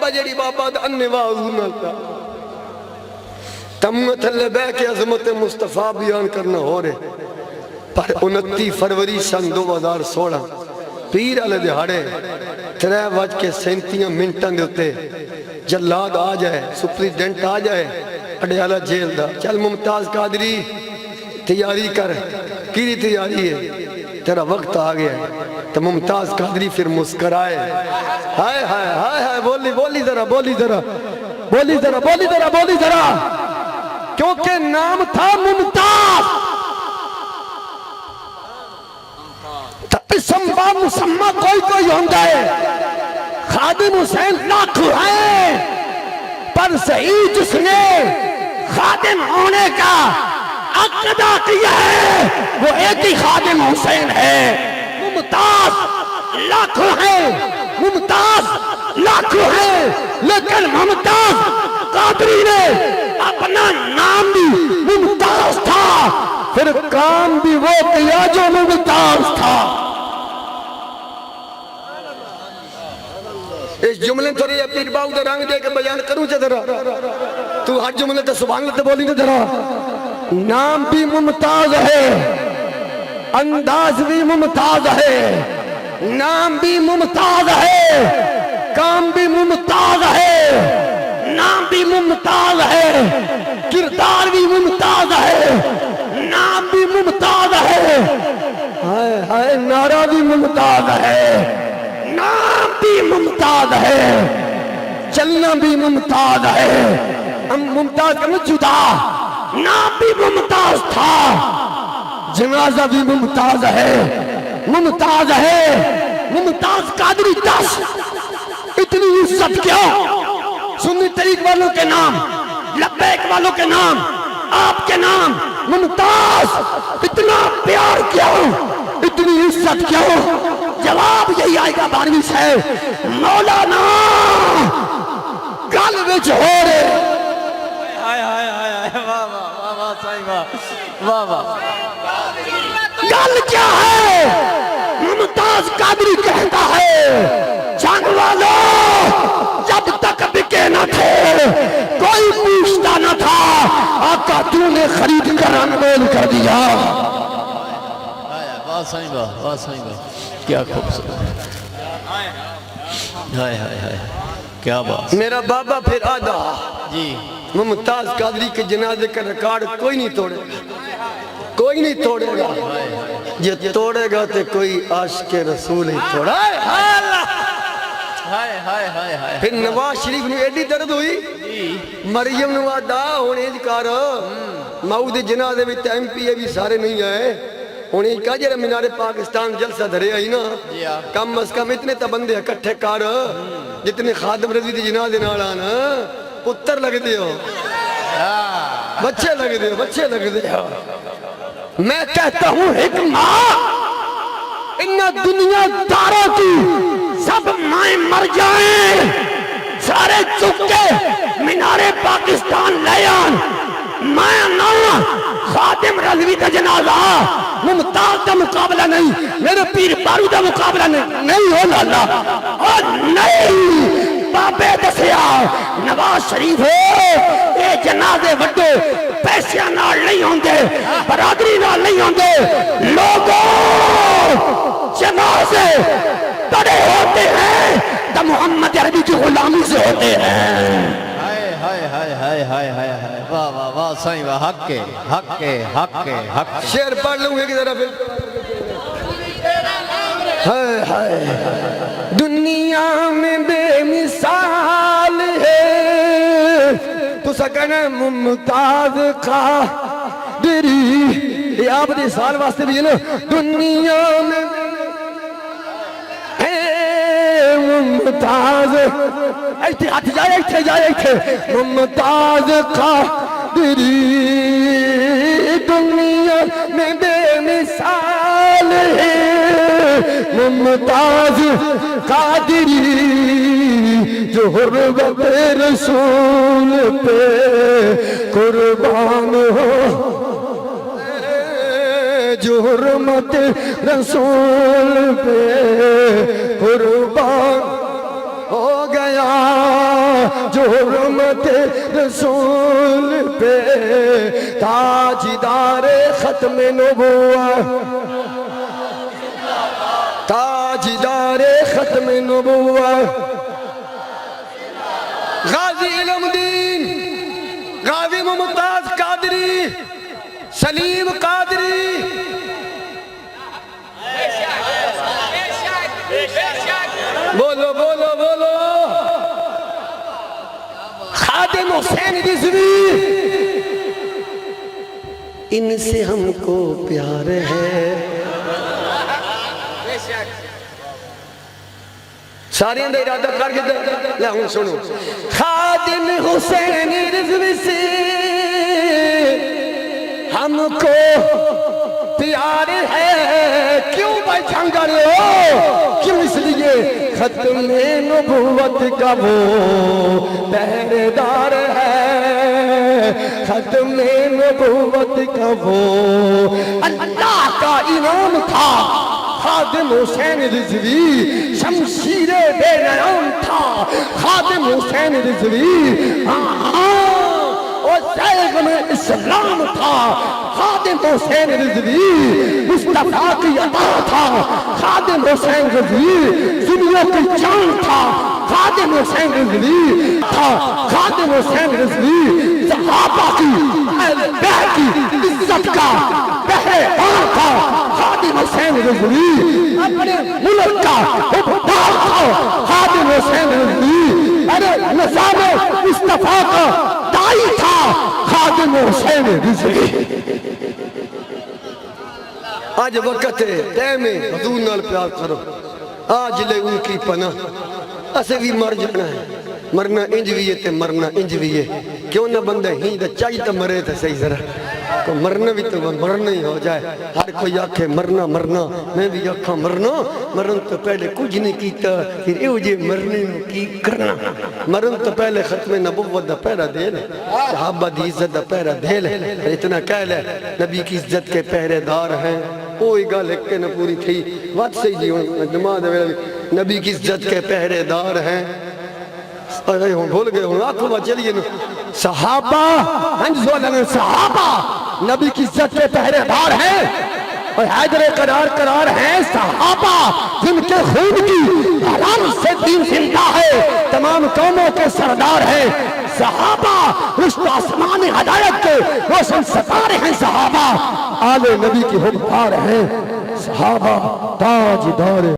بابا جڑی بابا دا انواع حضور نہ تم تھلے بے کے عظمت مصطفیٰ بیان کرنا ہو رہے پر 29 فروری سن 2016 پیر علیہ دہاڑے 3:37 منٹاں دے ہوتے جلاد آ جائے سپریڈنٹ آ جائے اڈیالہ جیل دا چل ممتاز قادری تیاری کر کیری تیاری ہے تیرا وقت آ گیا ہے تو ممتاز قادری پھر مسکرائے ہائے ہائے ہائے ہائے بولی ذرا کیونکہ نام تھا ممتاز اسم با مسمہ کوئی ہوندہ ہے خادم حسین لاکھ ہیں پر صحیح جس نے خادم ہونے کا عقدہ کیا ہے وہ ایک ہی خادم حسین ہے ممتاز لاکھ ہیں لیکن ممتاز قادری نے اپنا نام بھی ممتاز تھا پھر کام بھی وہ کیا جو ممتاز تھا اس جملے تھوڑی اپنی باؤ دے رنگ دے کے بیان کروں چا ذرا تو ہر جملے تے سبحان اللہ تے بولی نہیں ذرا نام بھی ممتاز ہے انداز بھی ممتاز ہے نام بھی ممتاز ہے کام بھی ممتاز ہے نام بھی ممتاز ہے کردار بھی ممتاز ہے نام بھی ممتاز ہے ہائے ہائے نعرہ بھی ممتاز ہے نام بھی ممتاز ہے چلنا بھی ممتاز ہے ہم ممتاز کرنا جدا نام بھی ممتاز تھا جنازہ بھی ممتاز ہے ممتاز قادری 10 اتنی عزت کیا سنی طریق والوں کے نام لبیک والوں کے نام آپ کے نام ممتاز اتنا پیار کیا اتنی عزت کیا جواب یہی آئے گا 12ویں سے مولانا گل وچ ہو رہے گل کیا ہے ممتاز قادری کہتا ہے جنگ والوں جب تک بکے نہ تھے کوئی پوچھتا نہ تھا آقا تو نے خرید کر انمول کر دیا واہ صحیح کیا خوبصورت ہائے ہائے ہائے کیا بات میرا بابا پھر آدھا جی ممتاز قادری کے جنازے کا ریکارڈ کوئی نہیں توڑے گا یہ توڑے گا تو کوئی عاشق رسول ہی توڑا پھر نواز شریف نے ایڈی درد ہوئی مریم نواز دا ہونے جکار ماؤ دے جنازے بھی ایم پی اے بھی سارے نہیں آئے انہیں کہا جرہ منار پاکستان جلسہ دھرے آئی نا کم از کم اتنے تا بندے اکٹھے کار جتنے خادم رضوی دی جنازے ناڑانا پتر لگ دے ہو بچے لگ دے ہو میں کہتا ہوں حکمہ انہا دنیا داروں کی سب مائیں مر جائیں سارے چکے منار پاکستان لے آن میں نہ خادم رضوی کا جنازہ ممتاز کا مقابلہ نہیں میرے پیر بارو کا مقابلہ نہیں ہو لالا اور نہیں بابے دسیا نواز شریف ہو اے جنازے وڈے پیسیاں نال نہیں ہوندے برادری نال نہیں ہوندے لوگوں جنازے بڑے ہوتے ہیں تو محمد عربی کی غلامی سے ہوتے ہیں واہ واہ واہ صحیح واہ حق شعر پڑھ لوں گے کہ ذرا پھر دنیا میں بے مثال ہے تو سکن ممتاز قادری یہ آپ دے سال واسطے بھی ہے نا دنیا میں ممتاز ایتھے ہاتھ جائے ممتاز قادری دنیا میں بے مثال ہے ممتاز قادری جو حرمت رسول پہ قربان ہو جو حرمت رسول پہ قربان ہو گیا جو حرمت رسول پہ تاجدار ختم نبوت تاجدار ختم نبوت غازی علم دین غازی ممتاز قادری سلیم قادری بولو بولو بولو خادم حسین رضوی ان سے ہم کو پیار ہے ساری اندر ارادہ کر کے لے ہوں سنو خادم حسین رضوی سے ہم کو پیار ہے کیوں بھائی جھنگر ہو کیوں اس لیے ختم نبوت کا وہ پہرے دار ہے ختم نبوت کا وہ اللہ کا انعام تھا خادم حسین رضوی شمشیر بے نیام تھا خادم حسین رضوی اور شیخ اسلام تھا خادم حسین رضوی مصطفیٰ کی عطا تھا خادم حسین رضوی دنیا کی جان تھا خادم حسین رضوی تھا خادم حسین رضوی صحابہ کی اہل بیت کی عزت کا پہرےدار تھا خادم حسین رضوی اپنے ملک کا حکمران تھا خادم حسین رضوی ارے نظام مصطفیٰ کا دائی تھا خادم حسین رضوی آج وقت ہے ٹائم ہے حضور نال پیار کرو آج لے ان کی پناہ اسے بھی مر جانا ہے مرنا انج بھی ہے تے مرنا انج بھی ہے کیوں نہ بندہ ہی دا چاہی تا مرے تا صحیح ذرا کو مرنا بھی تو مرنا ہی ہو جائے ہر کوئی آکھے مرنا مرنا میں بھی آکھا مرنا مرن تو پہلے کچھ نہیں کیتا پھر ایو جے مرنے کی کرنا مرن تو پہلے ختم نبوت دا پہرا دے لے صحابہ دی عزت دا پہرا دے لے اتنا کہہ لے نبی کی عزت کے پہرے دار ہیں کوئی گل ایک نہ پوری تھی وقت سے جی جماعت نبی کی عزت کے پہرے دار ہیں بھول گئے ہوں آنکھوں میں چلیے صحابہ صحابہ نبی کی عزت کے پہرے دار ہیں اور حیدر قرار ہیں صحابہ جن کے خون کی حرام سے دین زندہ ہے تمام قوموں کے سردار ہیں صحابہ رشت آسمان ہدایت کے روشن ستارے ہیں صحابہ آل نبی کی حکمران ہیں صحابہ تاجدار